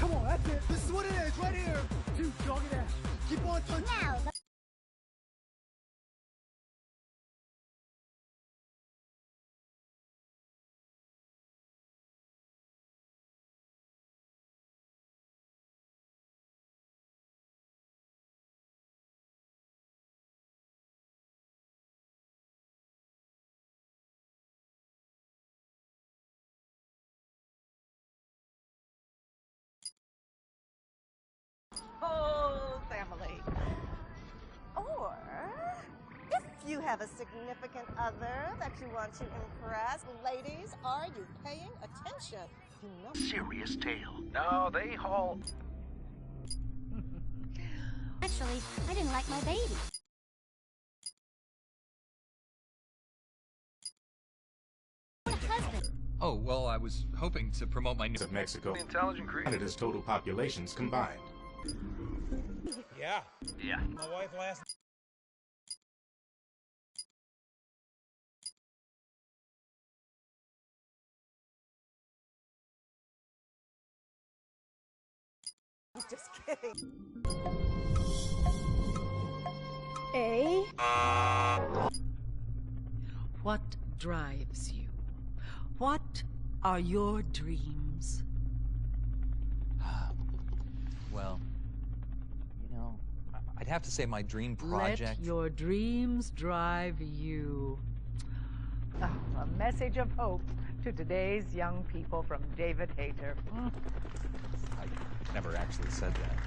Come on, that's it. This is what it is, right here. Dude, dog it out. Keep on punching. Now, whole family. Or if you have a significant other that you want to impress, ladies, are you paying attention? You know. Serious tale. No, they haul. actually, I didn't like my baby. Husband. Oh, well, I was hoping to promote my new... Of Mexico, The intelligent creature. Canada's total populations combined. Yeah. Yeah. My wife last. Just kidding. What drives you? What are your dreams? Well, you know, I'd have to say my dream project... Let your dreams drive you. Oh, a message of hope to today's young people from David Hayter. I never actually said that.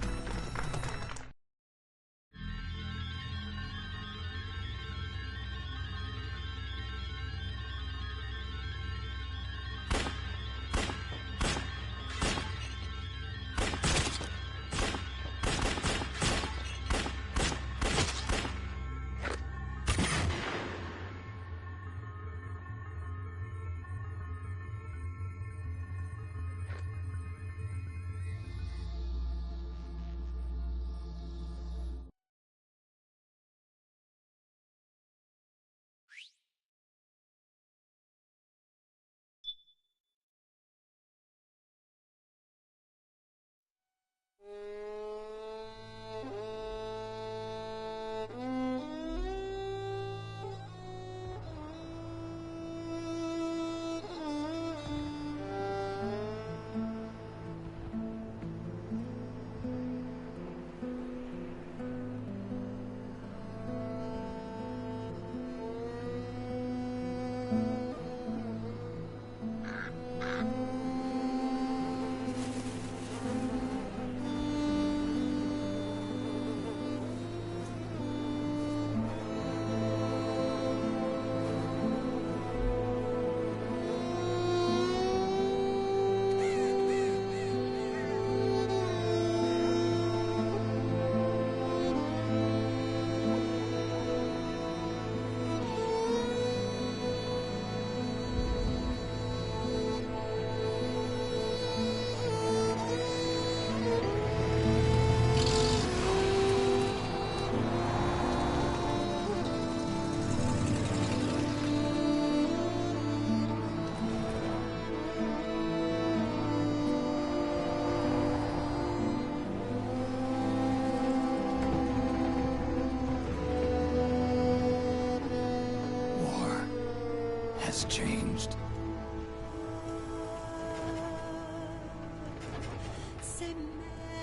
Has changed.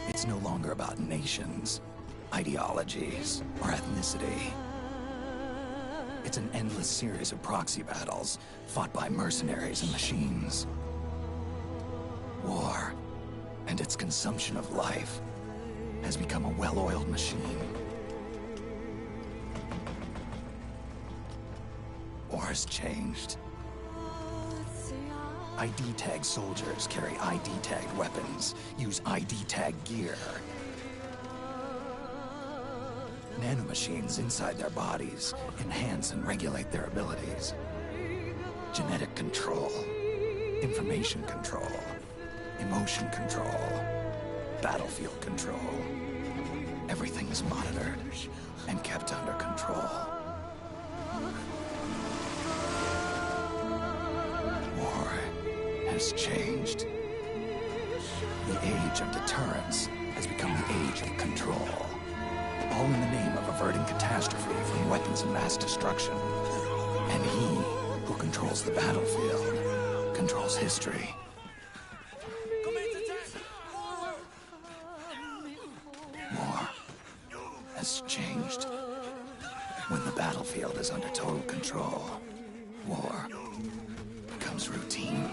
It's no longer about nations, ideologies, or ethnicity. It's an endless series of proxy battles fought by mercenaries and machines. War and its consumption of life has become a well-oiled machine. War's changed. ID tag soldiers carry ID tagged weapons, use ID tag gear. Nanomachines inside their bodies enhance and regulate their abilities. Genetic control, information control, emotion control, battlefield control. Everything's monitored and kept under control. War has changed. The age of deterrence has become the age of control. All in the name of averting catastrophe from weapons of mass destruction. And he who controls the battlefield controls history. War has changed. When the battlefield is under total control, war becomes routine.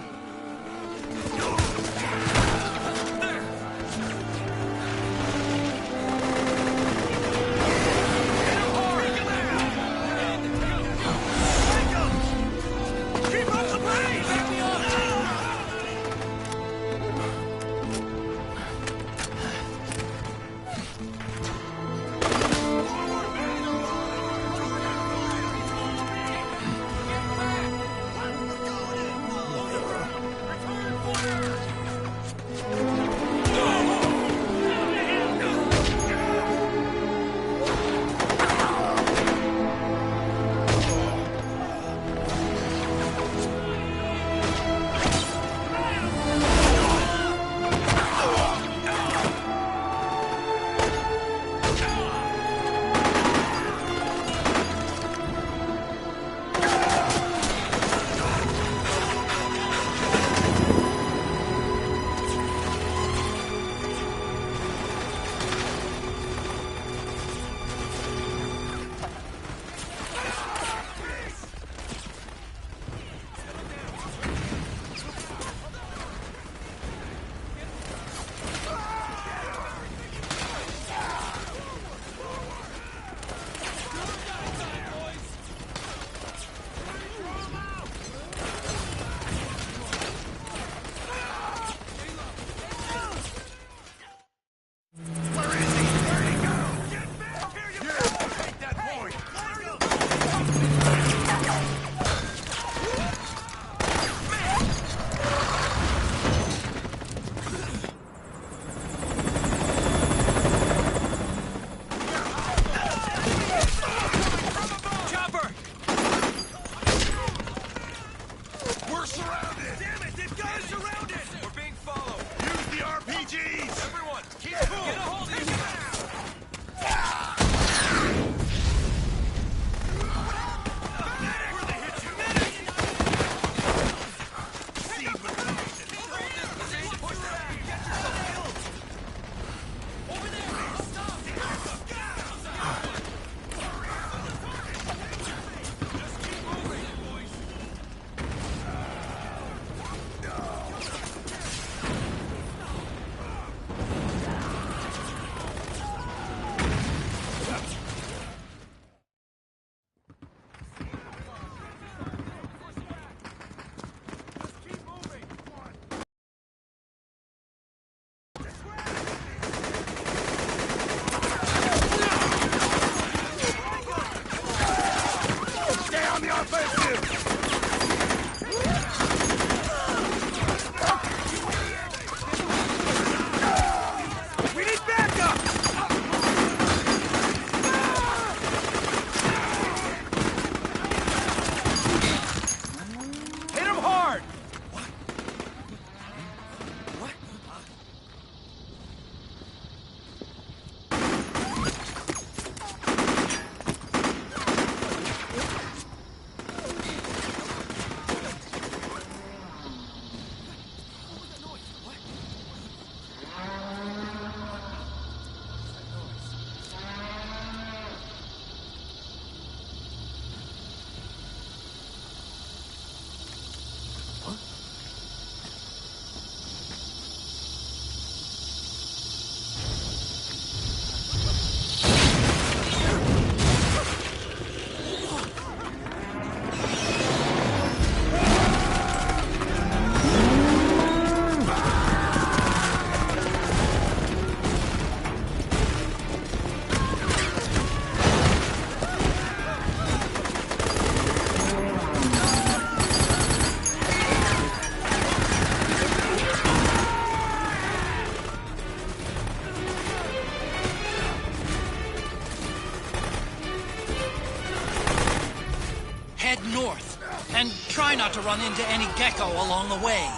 And try not to run into any gecko along the way.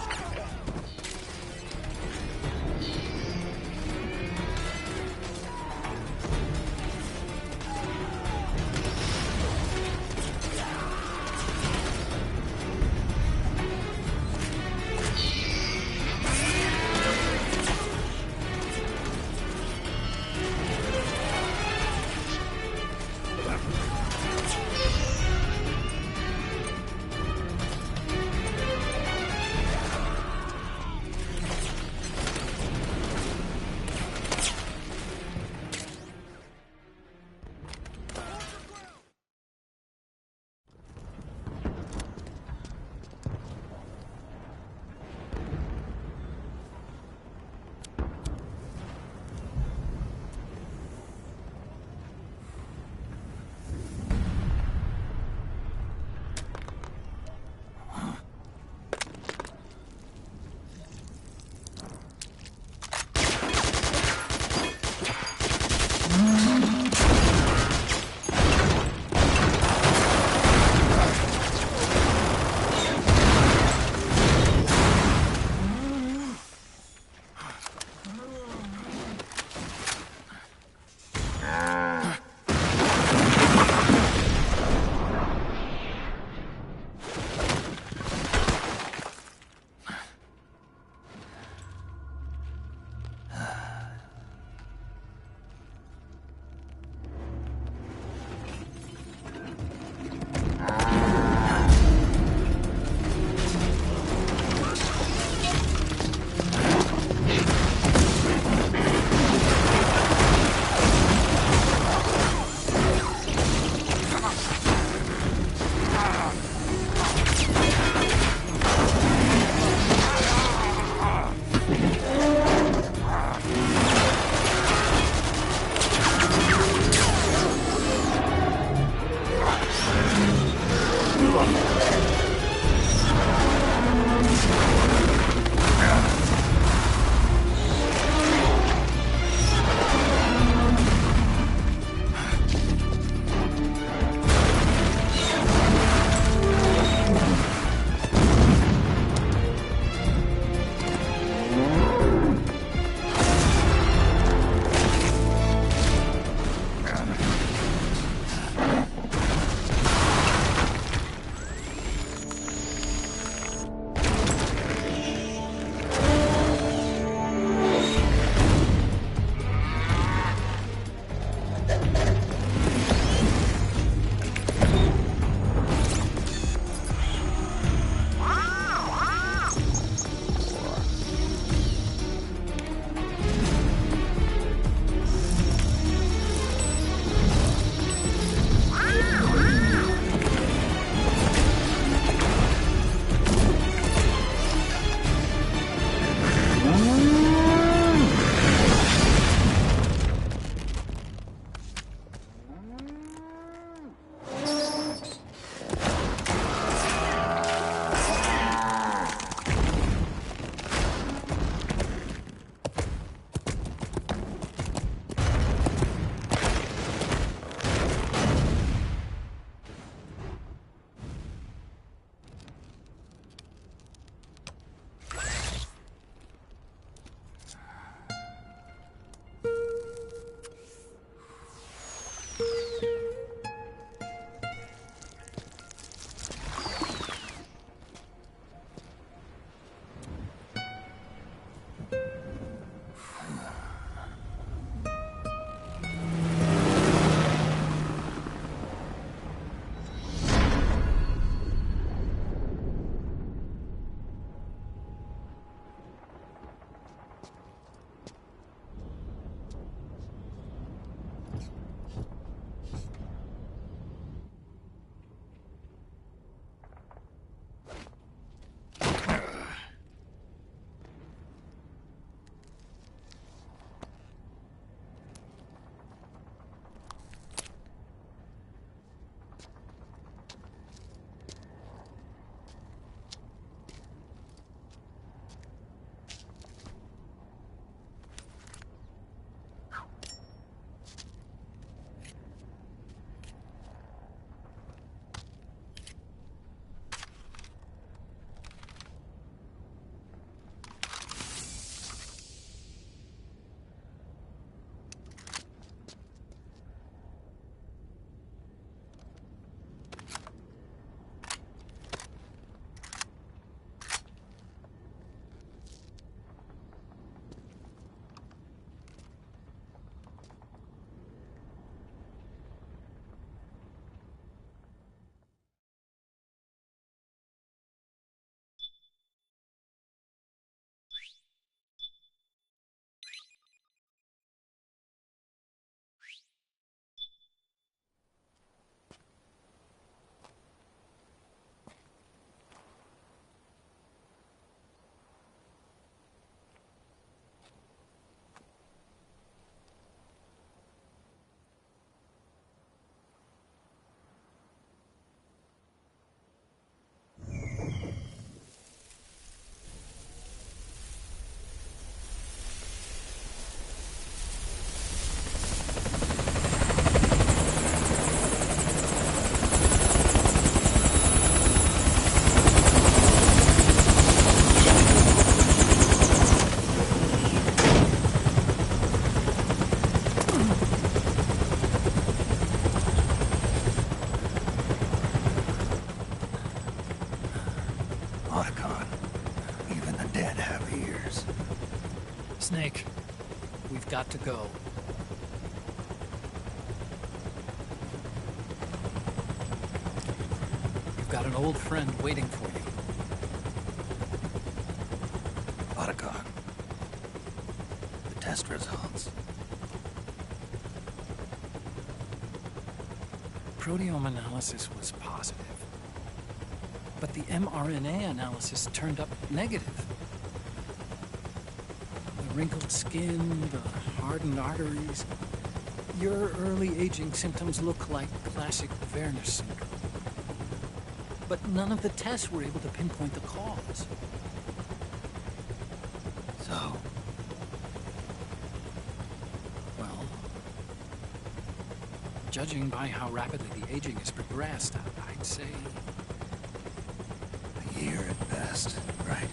Otacon, even the dead have ears. Snake, we've got to go. You've got an old friend waiting for you. Otacon. The test results. Proteome analysis was positive, but the mRNA analysis turned up negative. The wrinkled skin, the hardened arteries. Your early aging symptoms look like classic Werner syndrome. But none of the tests were able to pinpoint the cause. So, Well, judging by how rapidly the aging has progressed, I'd say... a year at best, right?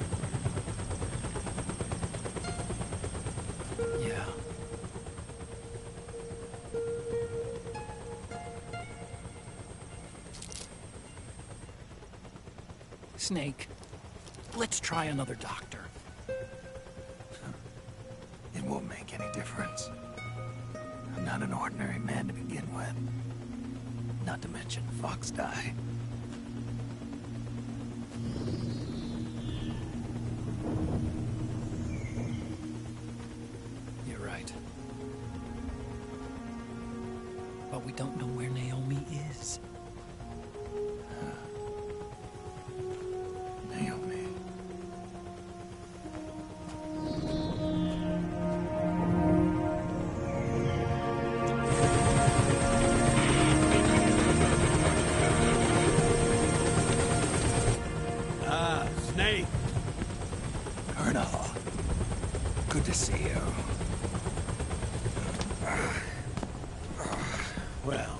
Yeah. Snake, let's try another doctor. It won't make any difference. I'm not an ordinary man to begin with. Not to mention Fox die. You're right. But we don't know where Naomi is. Naomi. Snake! Colonel. Good to see you. Well,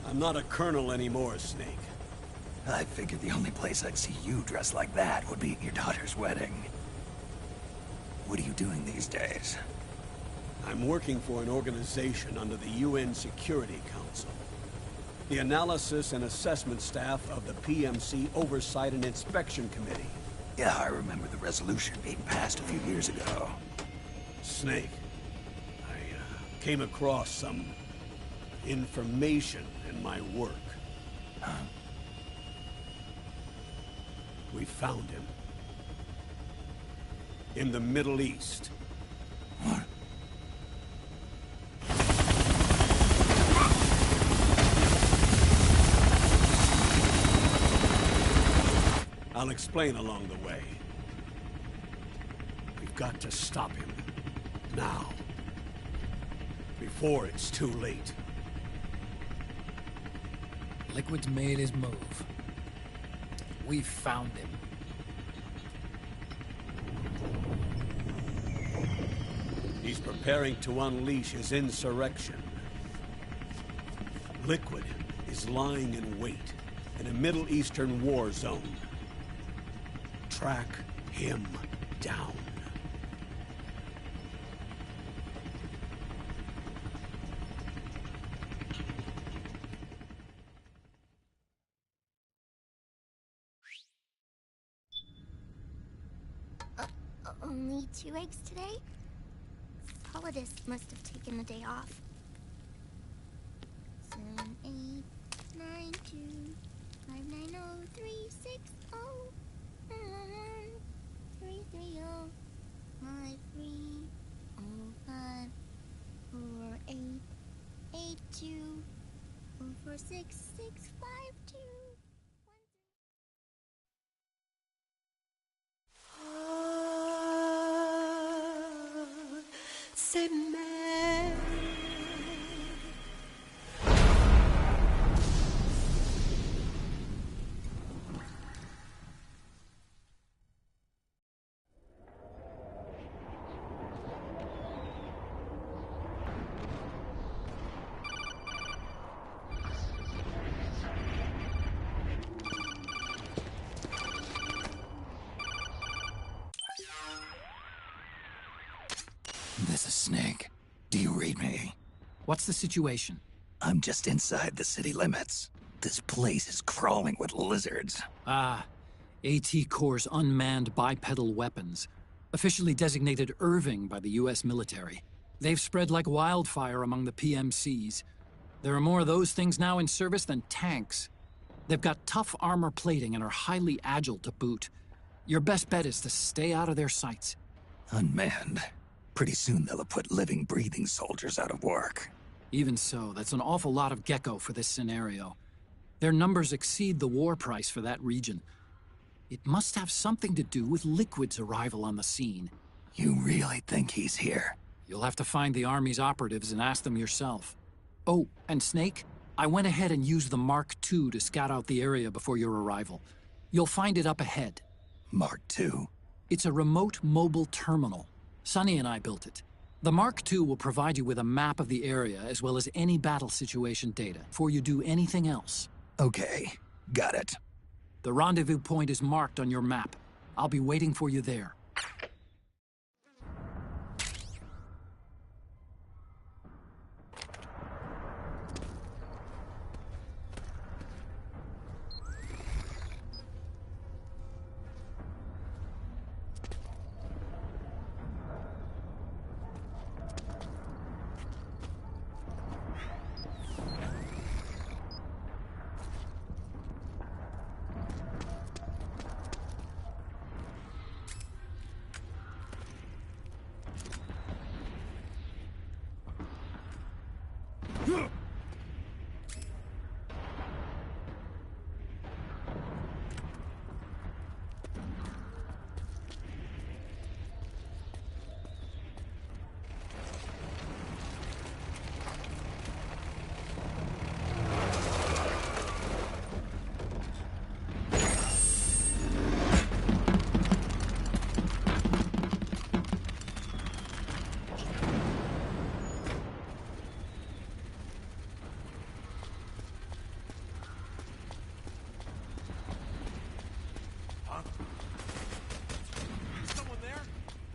I'm not a colonel anymore, Snake. I figured the only place I'd see you dressed like that would be at your daughter's wedding. What are you doing these days? I'm working for an organization under the UN Security Council. The Analysis and Assessment Staff of the PMC Oversight and Inspection Committee. Yeah, I remember the resolution being passed a few years ago. Snake, I came across some information in my work. Huh? We found him. In the Middle East. What? I'll explain along the way. We've got to stop him. Now. Before it's too late. Liquid's made his move. We found him. He's preparing to unleash his insurrection. Liquid is lying in wait in a Middle Eastern war zone. Track him down. Only 2 eggs today? Polydus must have taken the day off. 7, 8, 9, 2, 5, 9, 0, 3, 6, 0, 3, 3, 0, 5, 3, 0, 5, 4, 8, 8, 2, 4, 4, 6, 6, 5, 2. C'est mère. This is Snake. Do you read me? What's the situation? I'm just inside the city limits. This place is crawling with lizards. Ah, AT Corps' unmanned bipedal weapons, officially designated Irving by the US military. They've spread like wildfire among the PMCs. There are more of those things now in service than tanks. They've got tough armor plating and are highly agile to boot. Your best bet is to stay out of their sights. Unmanned. Pretty soon they'll have put living, breathing soldiers out of work. Even so, that's an awful lot of gecko for this scenario. Their numbers exceed the war price for that region. It must have something to do with Liquid's arrival on the scene. You really think he's here? You'll have to find the Army's operatives and ask them yourself. Oh, and Snake, I went ahead and used the Mark II to scout out the area before your arrival. You'll find it up ahead. Mark II? It's a remote mobile terminal. Sonny and I built it. The Mark II will provide you with a map of the area as well as any battle situation data before you do anything else. Okay, got it. The rendezvous point is marked on your map. I'll be waiting for you there.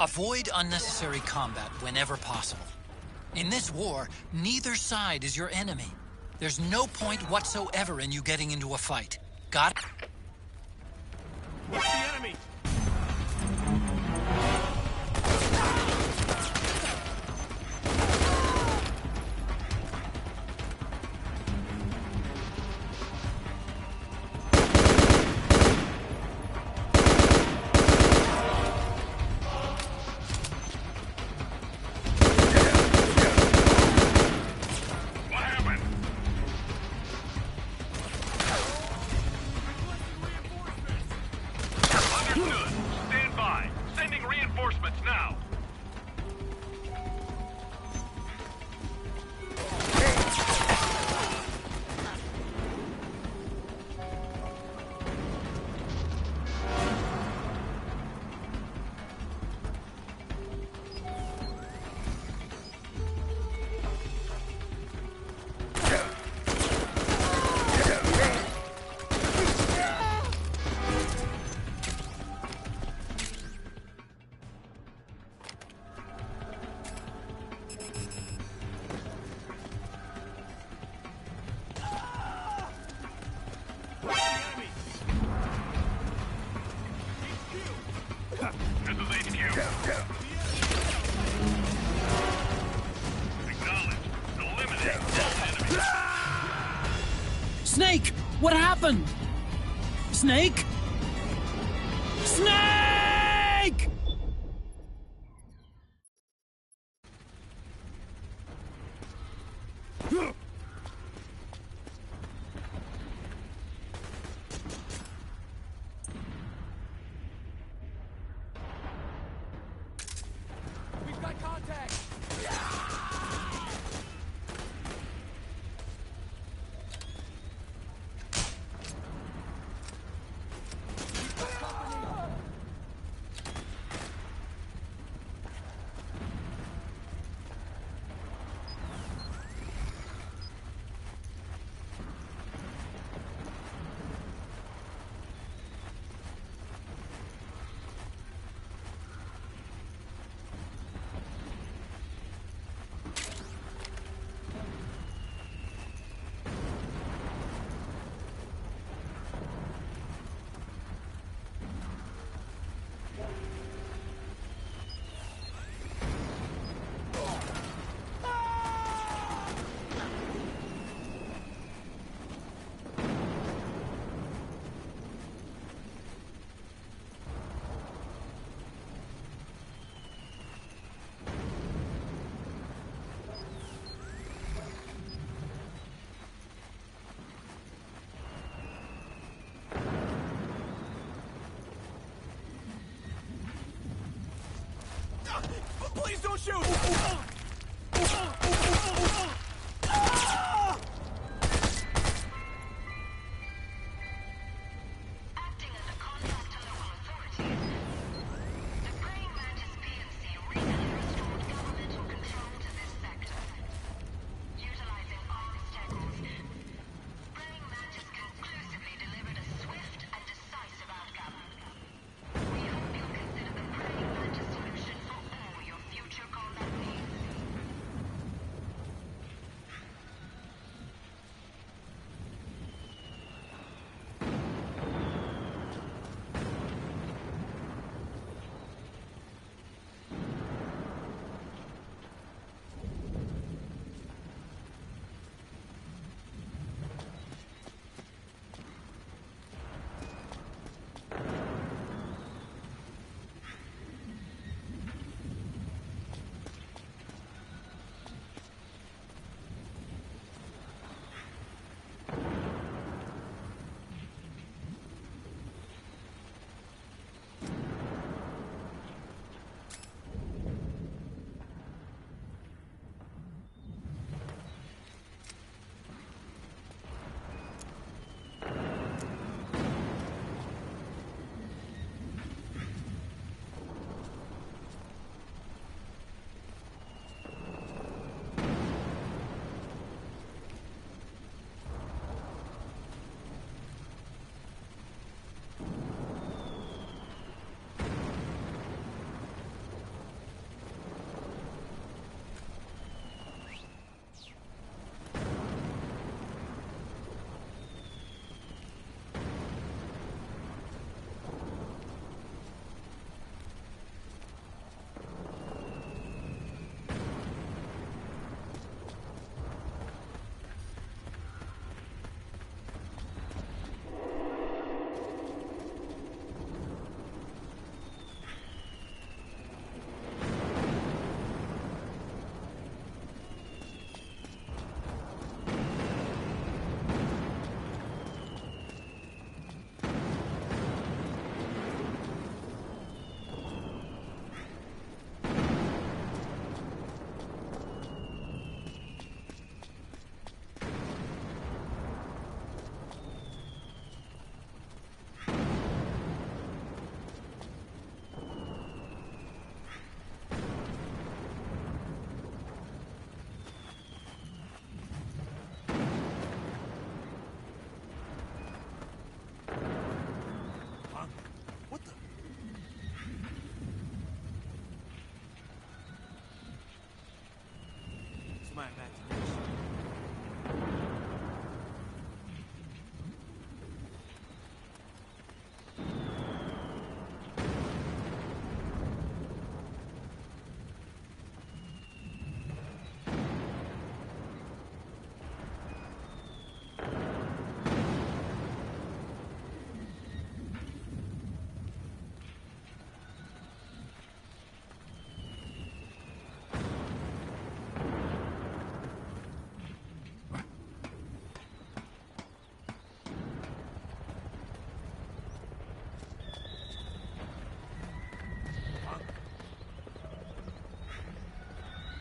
Avoid unnecessary combat whenever possible. In this war, neither side is your enemy. There's no point whatsoever in you getting into a fight. Got it? What's the enemy? Snake! What happened? Snake? Snake! We've got contact! my imagination.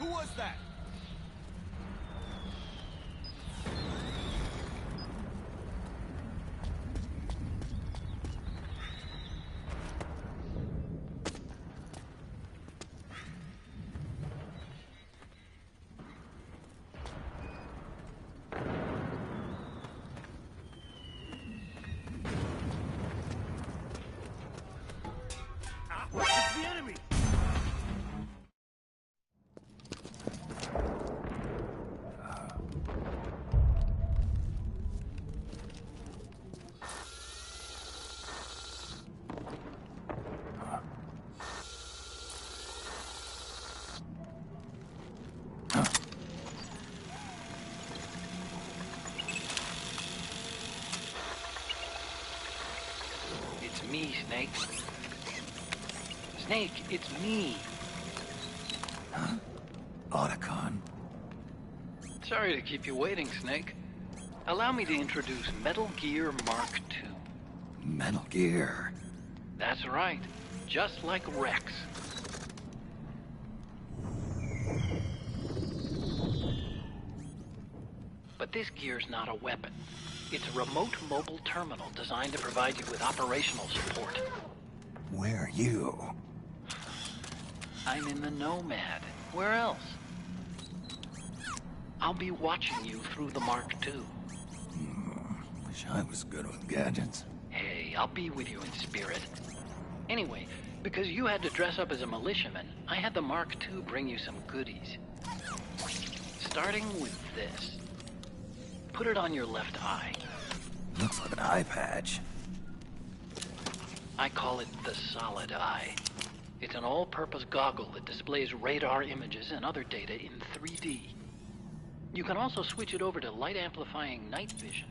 Who was that? It's the enemy! It's me, Snake. Snake, it's me. Huh? Otacon. Sorry to keep you waiting, Snake. Allow me to introduce Metal Gear Mark II. Metal Gear. That's right. Just like Rex. But this gear's not a weapon. It's a remote mobile terminal designed to provide you with operational support. Where are you? I'm in the Nomad. Where else? I'll be watching you through the Mark II. Wish I was good with gadgets. Hey, I'll be with you in spirit. Anyway, because you had to dress up as a militiaman, I had the Mark II bring you some goodies. Starting with this. Put it on your left eye. Looks like an eye patch. I call it the Solid Eye. It's an all-purpose goggle that displays radar images and other data in 3D. You can also switch it over to light-amplifying night vision.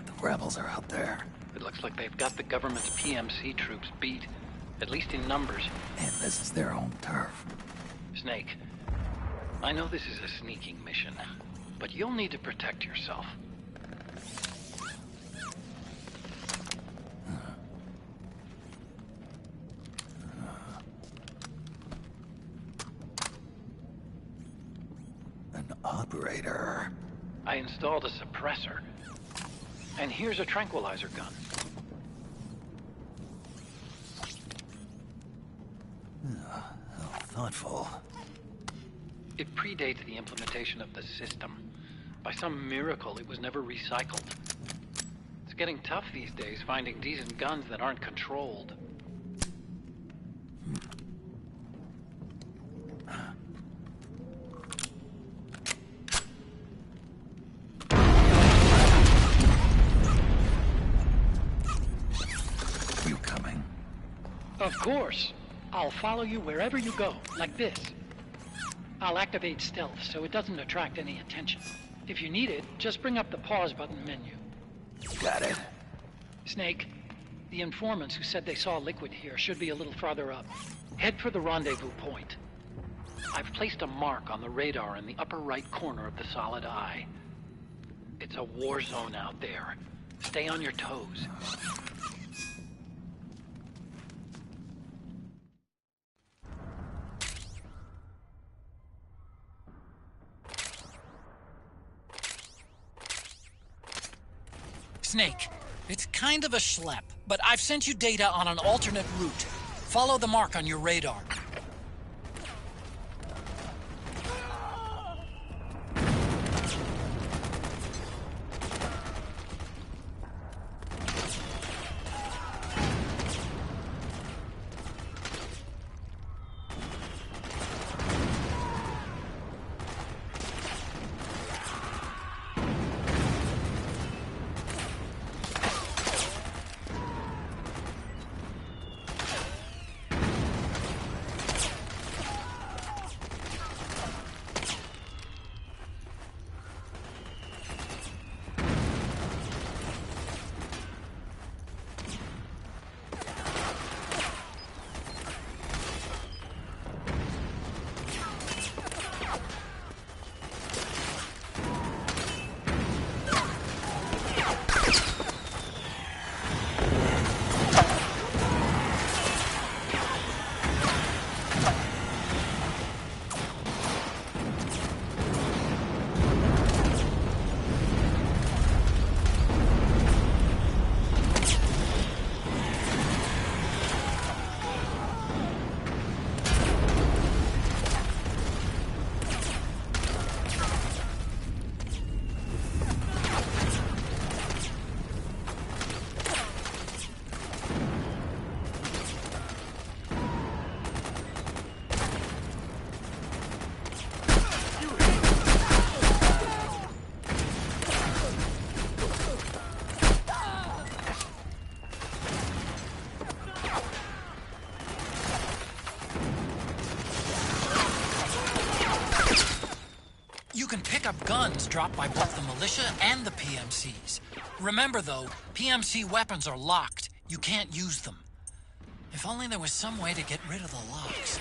The rebels are out there. It looks like they've got the government's PMC troops beat, at least in numbers. And this is their own turf. Snake, I know this is a sneaking mission, but you'll need to protect yourself. An operator. I installed a suppressor. And here's a tranquilizer gun. How thoughtful. It predates the implementation of the system. By some miracle, it was never recycled. It's getting tough these days finding decent guns that aren't controlled. You coming? Of course. I'll follow you wherever you go, like this. I'll activate stealth so it doesn't attract any attention. If you need it, just bring up the pause button menu. Got it. Snake, the informants who said they saw liquid here should be a little farther up. Head for the rendezvous point. I've placed a mark on the radar in the upper right corner of the Solid Eye. It's a war zone out there. Stay on your toes. Snake, it's kind of a schlep, but I've sent you data on an alternate route. Follow the mark on your radar. Guns dropped by both the militia and the PMCs. Remember, though, PMC weapons are locked. You can't use them. If only there was some way to get rid of the locks.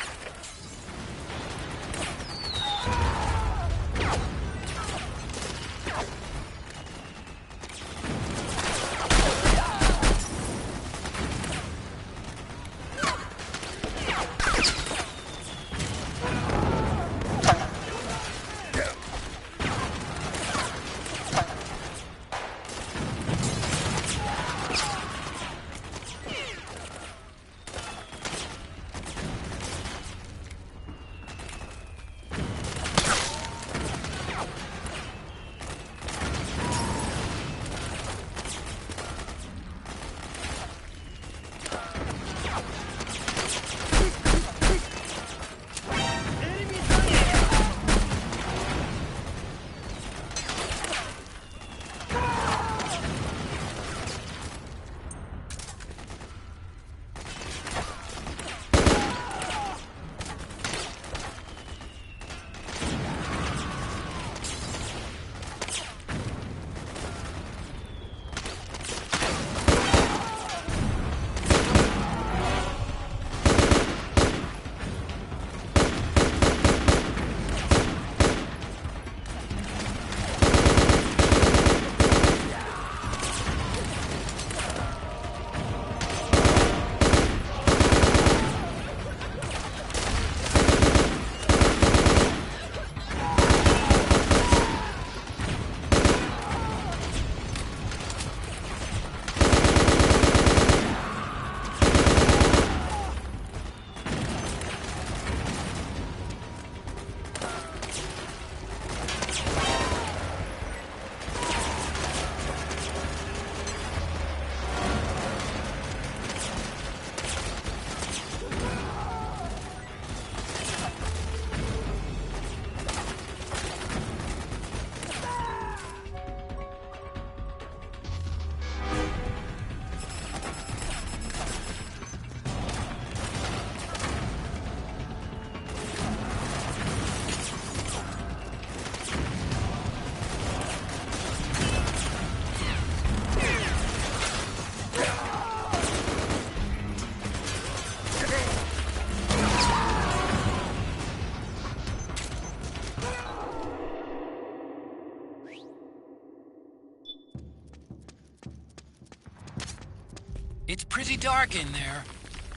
It's pretty dark in there.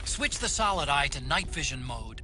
Switch the solid eye to night vision mode.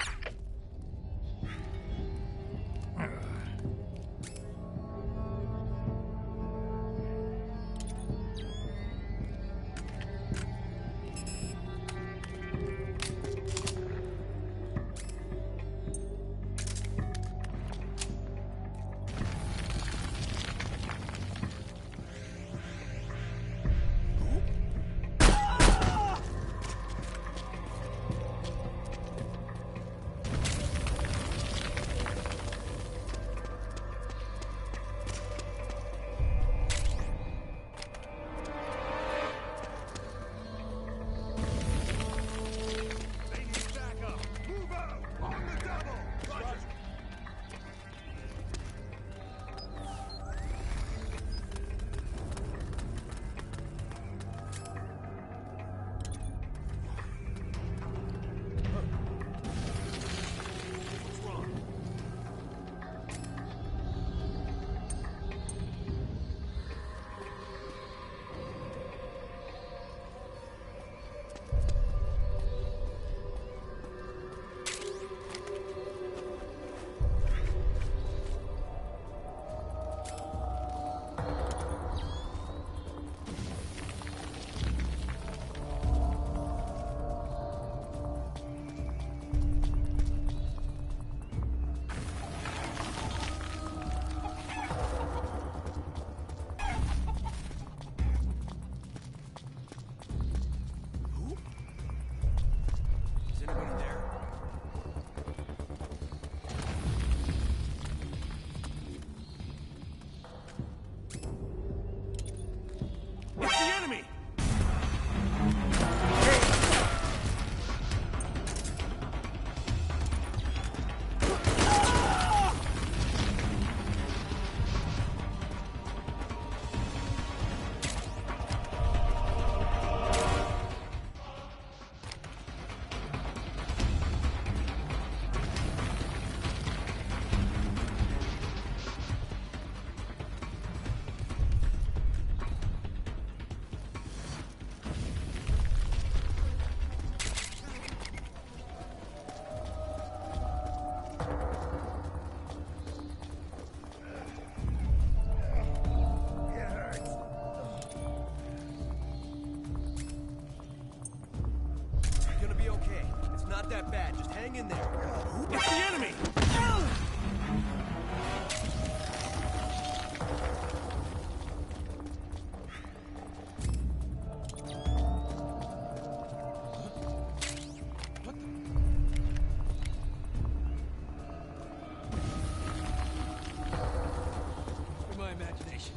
Not that bad. Just hang in there. It's the enemy! In my imagination.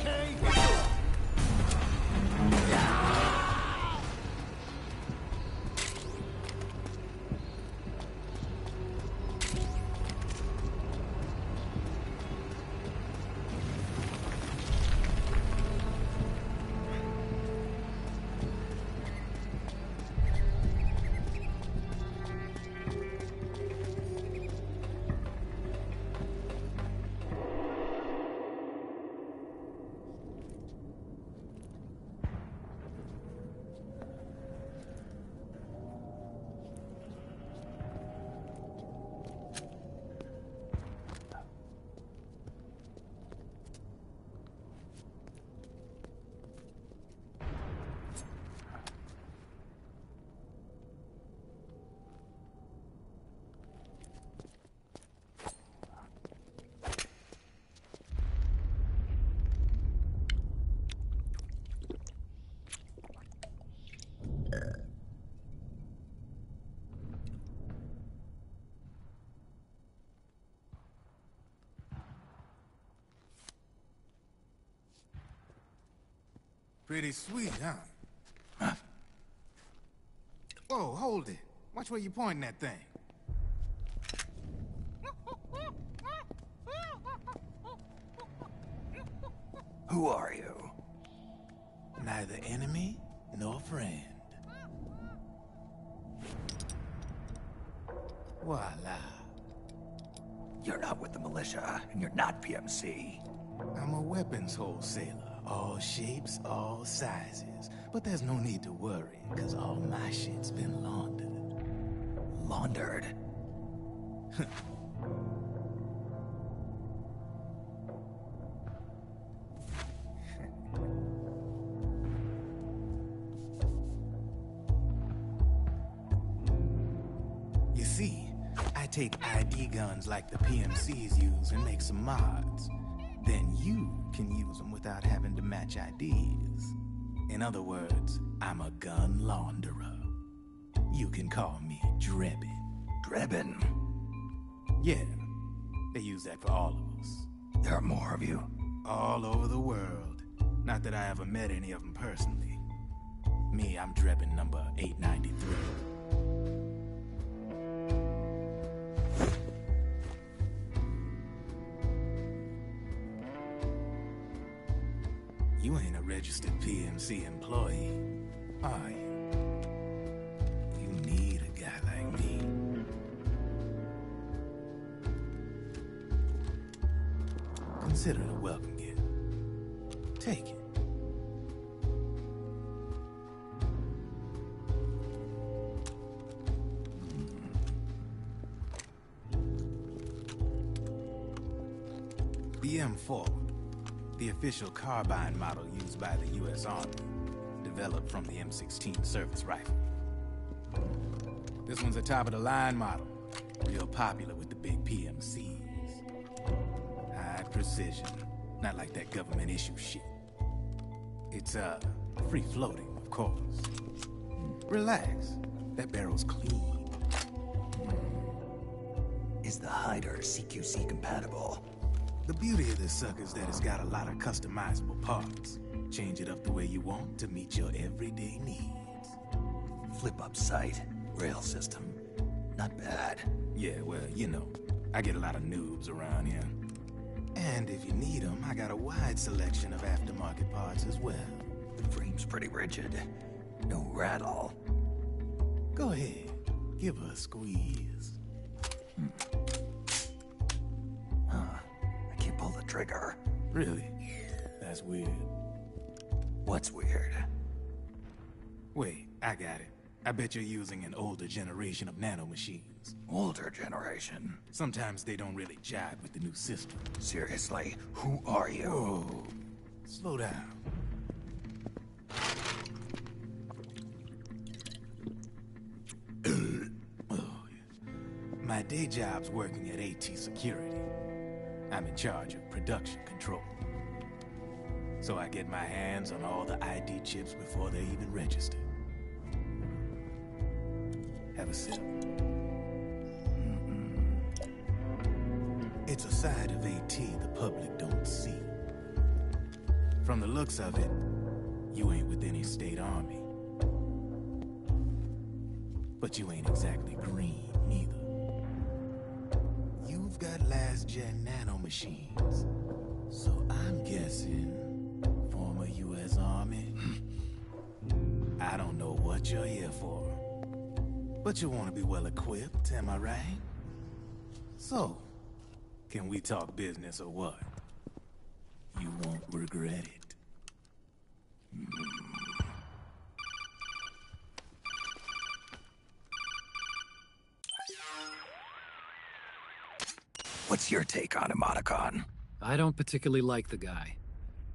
okay? Pretty sweet, huh? Whoa, hold it. Watch where you pointing that thing. Who are you? Neither enemy nor friend. Voila. You're not with the militia, and you're not PMC. I'm a weapons wholesaler. All shapes, all sizes. But there's no need to worry, because all my shit's been laundered. Laundered? You see, I take ID guns like the PMCs use and make some mods. Then you can use them without having to match IDs. In other words, I'm a gun launderer. You can call me Drebin. Drebin? Yeah, they use that for all of us. There are more of you? All over the world. Not that I ever met any of them personally. Me, I'm Drebin number 893. You ain't a registered PMC employee, are you? You need a guy like me. Consider it a welcome gift. Take it. The M4. The official carbine model used by the U.S. Army, developed from the M16 service rifle. This one's a top-of-the-line model, real popular with the big PMCs. High precision, not like that government issue shit. It's, free-floating, of course. Relax, that barrel's clean. Is the hider CQC compatible? The beauty of this sucker is that it's got a lot of customizable parts. Change it up the way you want to meet your everyday needs. Flip-up sight, rail system. Not bad. Yeah, well, you know, I get a lot of noobs around here. And if you need them, I got a wide selection of aftermarket parts as well. The frame's pretty rigid. No rattle. Go ahead, give her a squeeze. Pull the trigger. Really? That's weird. What's weird? Wait, I got it. I bet you're using an older generation of nanomachines. Older generation? Sometimes they don't really jive with the new system. Seriously, who are you? Whoa. Slow down. My day job's working at AT Security. I'm in charge of production control. So I get my hands on all the ID chips before they're even registered. Have a sip. It's a side of AT the public don't see. From the looks of it, you ain't with any state army. But you ain't exactly green, neither. You've got last-gen nanomachines. So I'm guessing former U.S. Army. I don't know what you're here for. But you want to be well-equipped, am I right? So, can we talk business or what? You won't regret it. What's your take on him, Otacon? I don't particularly like the guy.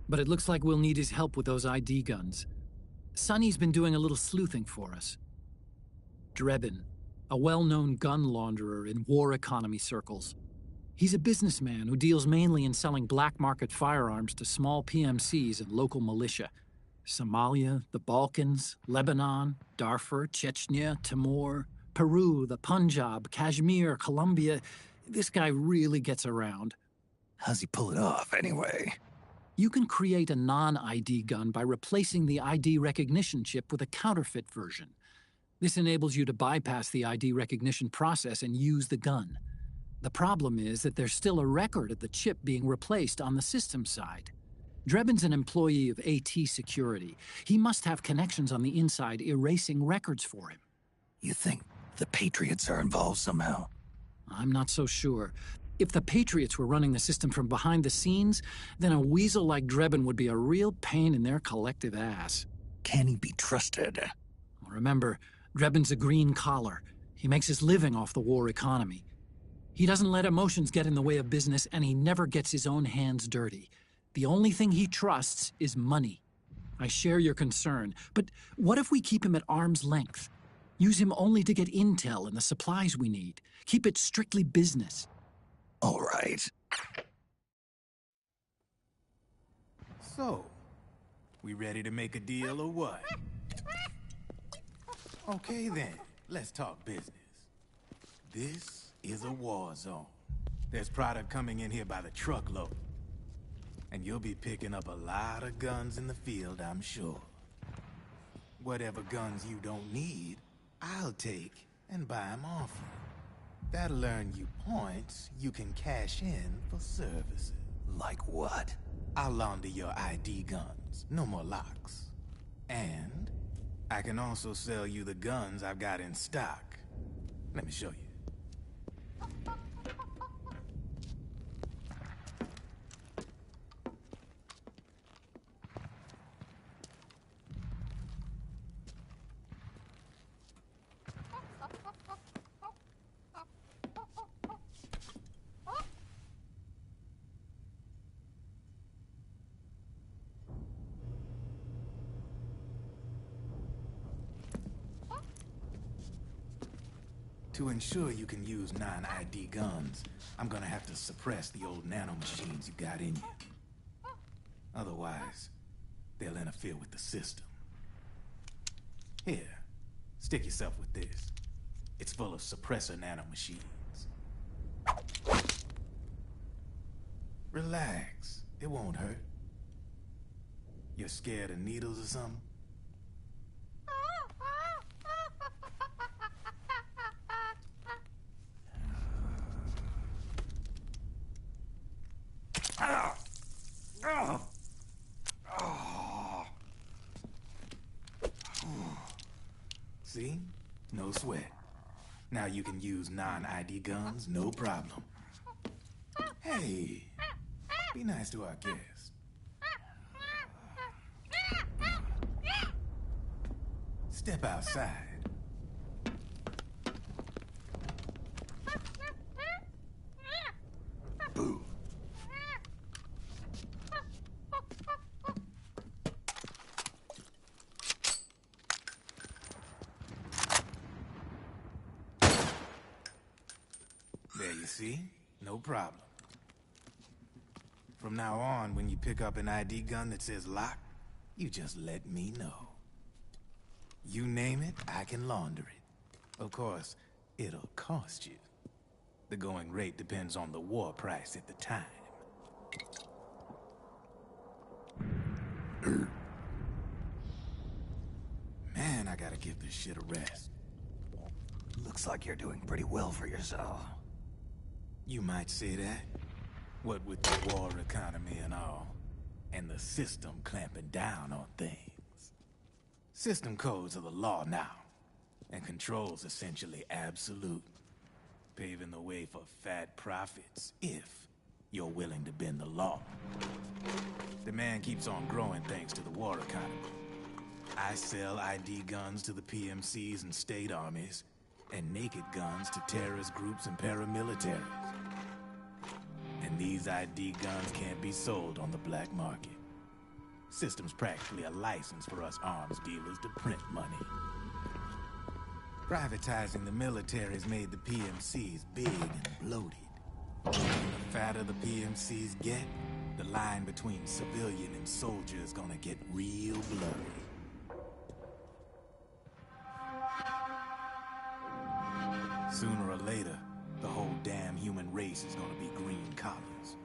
But it looks like we'll need his help with those ID guns. Sonny's been doing a little sleuthing for us. Drebin, a well-known gun launderer in war economy circles. He's a businessman who deals mainly in selling black-market firearms to small PMCs and local militia. Somalia, the Balkans, Lebanon, Darfur, Chechnya, Timor, Peru, the Punjab, Kashmir, Colombia. This guy really gets around. How's he pull it off, anyway? You can create a non-ID gun by replacing the ID recognition chip with a counterfeit version. This enables you to bypass the ID recognition process and use the gun. The problem is that there's still a record of the chip being replaced on the system side. Drebin's an employee of AT Security. He must have connections on the inside erasing records for him. You think the Patriots are involved somehow? I'm not so sure. If the Patriots were running the system from behind the scenes, then a weasel like Drebin would be a real pain in their collective ass. Can he be trusted? Remember, Drebin's a green collar. He makes his living off the war economy. He doesn't let emotions get in the way of business, and he never gets his own hands dirty. The only thing he trusts is money. I share your concern, but what if we keep him at arm's length? Use him only to get intel and the supplies we need. Keep it strictly business. All right. So, we ready to make a deal or what? Okay then, let's talk business. This is a war zone. There's product coming in here by the truckload. And you'll be picking up a lot of guns in the field, I'm sure. Whatever guns you don't need, I'll take and buy them off you. That'll earn you points you can cash in for services. Like what? I'll launder your ID guns, no more locks. And I can also sell you the guns I've got in stock. Let me show you. To ensure you can use non-ID guns, I'm gonna have to suppress the old nanomachines you got in you. Otherwise, they'll interfere with the system. Here, stick yourself with this. It's full of suppressor nanomachines. Relax, it won't hurt. You're scared of needles or something? See? No sweat. Now you can use non-ID guns, no problem. Hey, be nice to our guest. Step outside. Boo. There you see? No problem. From now on, when you pick up an ID gun that says lock, you just let me know. You name it, I can launder it. Of course, it'll cost you. The going rate depends on the war price at the time. shit a rest. Looks like you're doing pretty well for yourself. You might say that. What with the war economy and all, and the system clamping down on things. System codes are the law now, and control's essentially absolute, paving the way for fat profits if you're willing to bend the law. Demand keeps on growing thanks to the war economy. I sell ID guns to the PMCs and state armies, and naked guns to terrorist groups and paramilitaries. And these ID guns can't be sold on the black market. System's practically a license for us arms dealers to print money. Privatizing the military's made the PMCs big and bloated. The fatter the PMCs get, the line between civilian and soldier is gonna get real blurry. Sooner or later, the whole damn human race is gonna be green collars.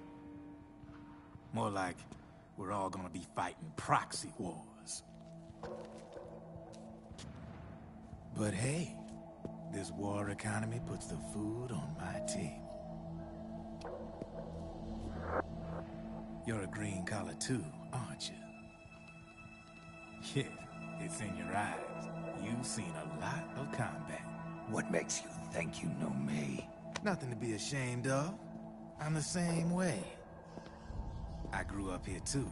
More like we're all gonna be fighting proxy wars. But hey, this war economy puts the food on my table. You're a green collar too, aren't you? Yeah, it's in your eyes. You've seen a lot of combat. What makes you think you know me? Nothing to be ashamed of. I'm the same way. I grew up here too.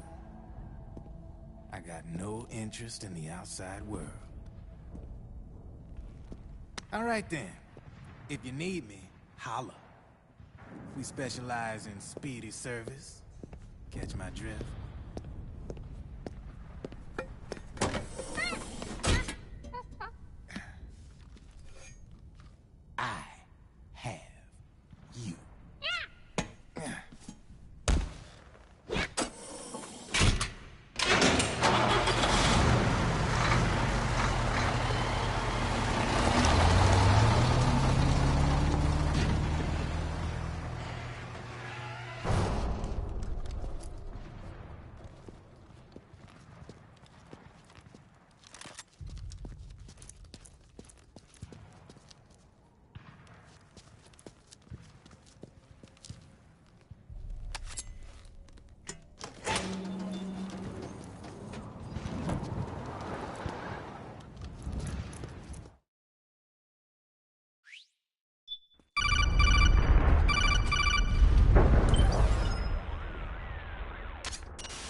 I got no interest in the outside world. All right then. If you need me, holla. We specialize in speedy service. Catch my drift? I have you.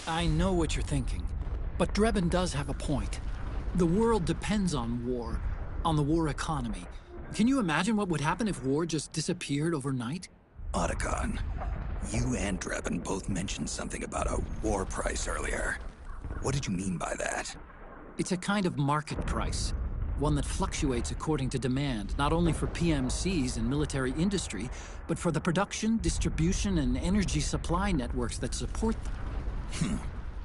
I know what you're thinking, but Drebin does have a point. The world depends on war, on the war economy. Can you imagine what would happen if war just disappeared overnight? Otacon, you and Drebin both mentioned something about a war price earlier. What did you mean by that? It's a kind of market price, one that fluctuates according to demand, not only for PMCs and military industry, but for the production, distribution, and energy supply networks that support them.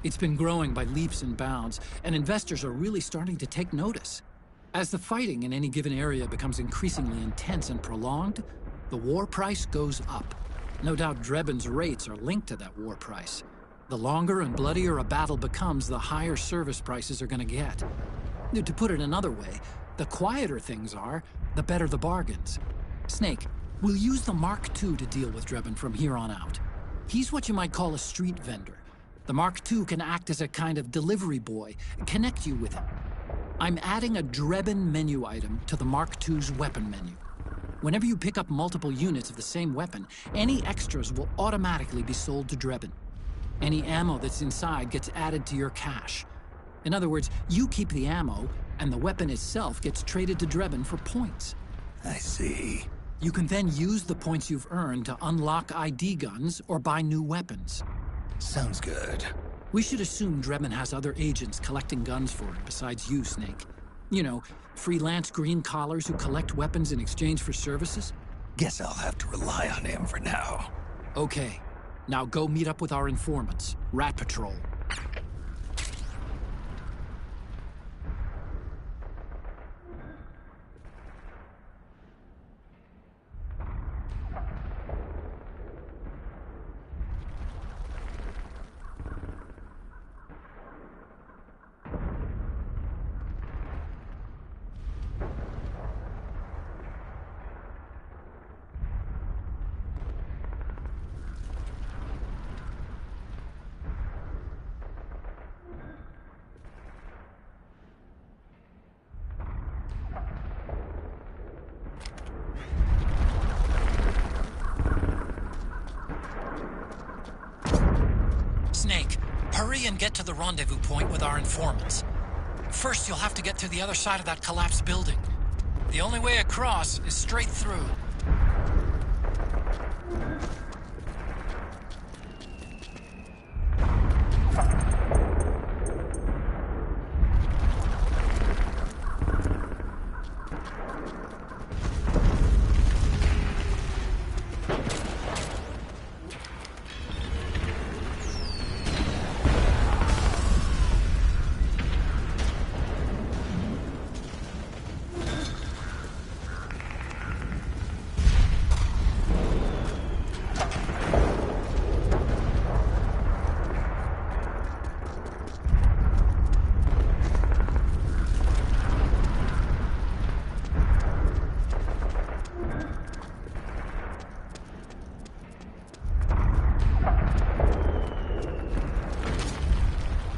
It's been growing by leaps and bounds, and investors are really starting to take notice. As the fighting in any given area becomes increasingly intense and prolonged, the war price goes up. No doubt Drebin's rates are linked to that war price. The longer and bloodier a battle becomes, the higher service prices are going to get. To put it another way, the quieter things are, the better the bargains. Snake, we'll use the Mark II to deal with Drebin from here on out. He's what you might call a street vendor. The Mark II can act as a kind of delivery boy, connect you with him. I'm adding a Drebin menu item to the Mark II's weapon menu. Whenever you pick up multiple units of the same weapon, any extras will automatically be sold to Drebin. Any ammo that's inside gets added to your cache. In other words, you keep the ammo, and the weapon itself gets traded to Drebin for points. I see. You can then use the points you've earned to unlock ID guns or buy new weapons. Sounds good. We should assume Drebin has other agents collecting guns for him besides you, Snake. You know, freelance green collars who collect weapons in exchange for services? Guess I'll have to rely on him for now. Okay. Now go meet up with our informants, Rat Patrol. Hurry and get to the rendezvous point with our informants. First, you'll have to get to the other side of that collapsed building. The only way across is straight through.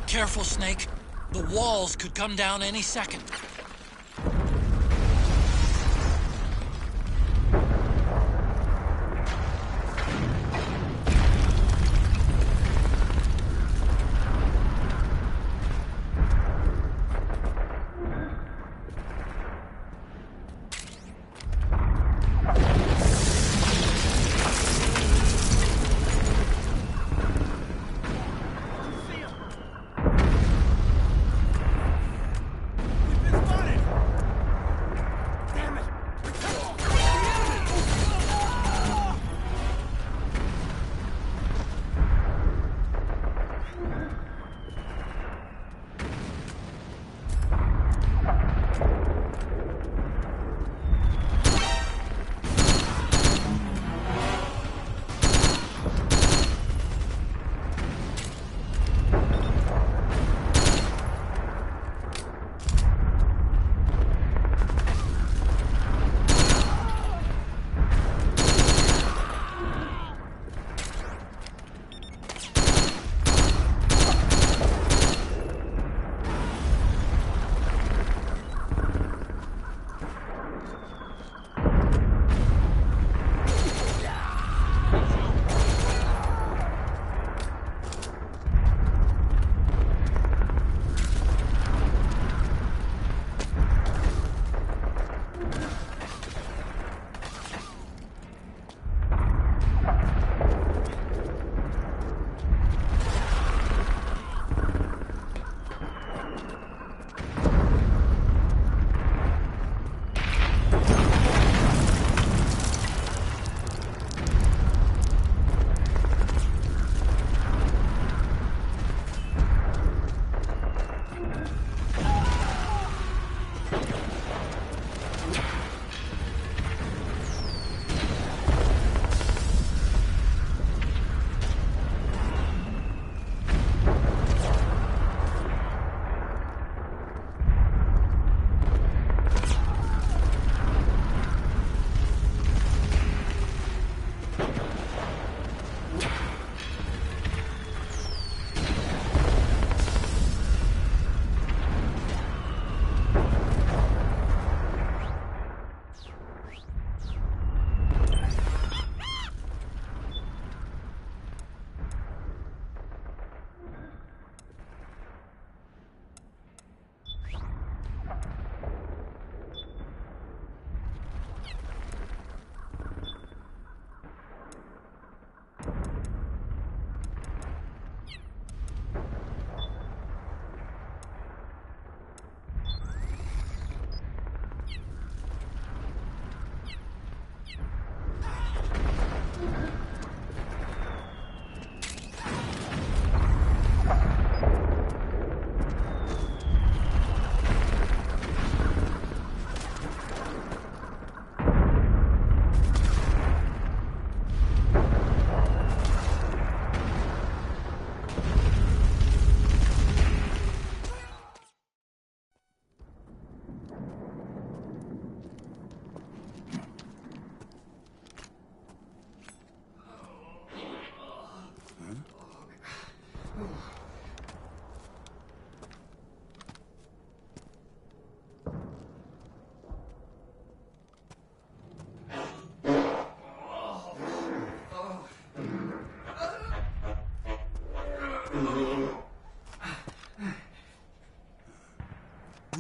Careful, Snake. The walls could come down any second. We've been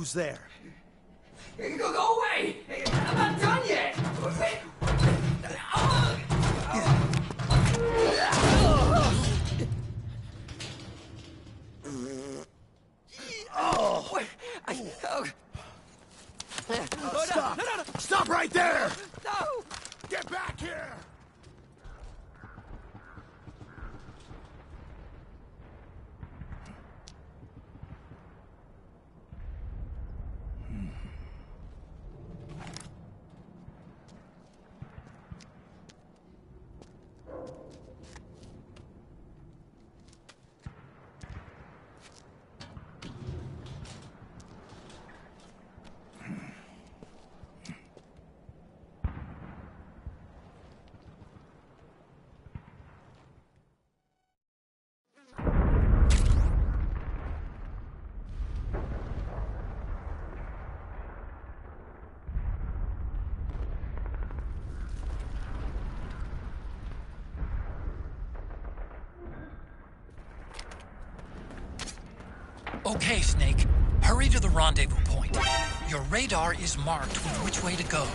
who's there. Go away! I'm not done yet! Stop! Stop right there! No! Get back here! Okay, Snake. Hurry to the rendezvous point. Your radar is marked with which way to go.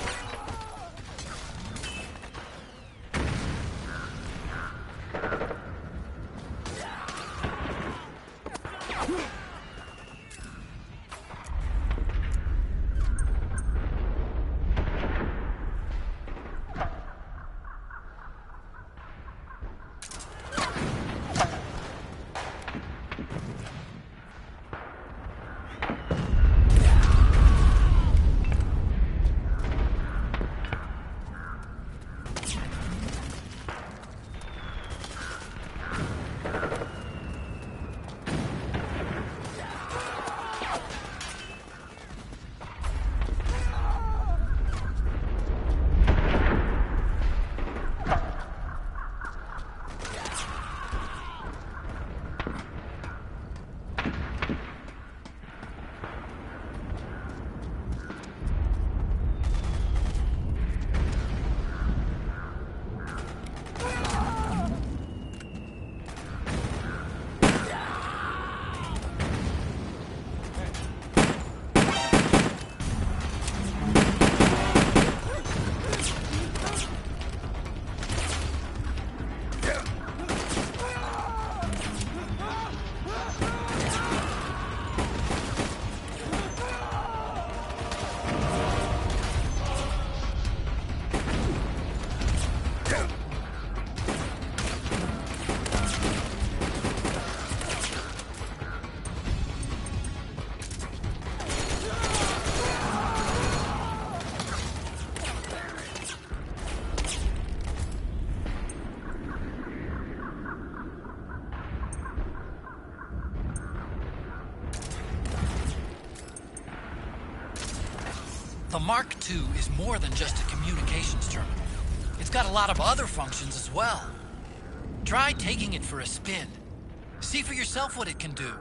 The Mark II is more than just a communications terminal. It's got a lot of other functions as well. Try taking it for a spin. See for yourself what it can do.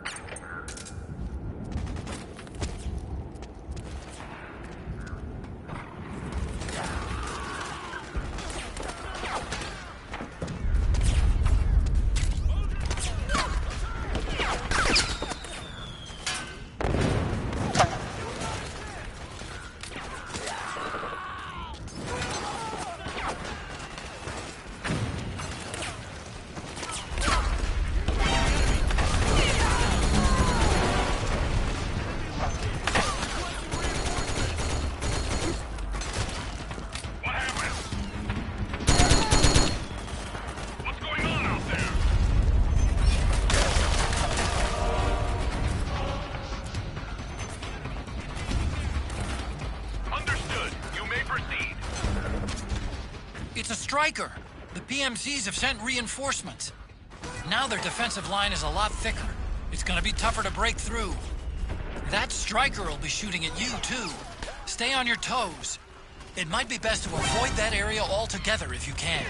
Striker! The PMCs have sent reinforcements. Now their defensive line is a lot thicker. It's gonna be tougher to break through. That Striker will be shooting at you, too. Stay on your toes. It might be best to avoid that area altogether if you can.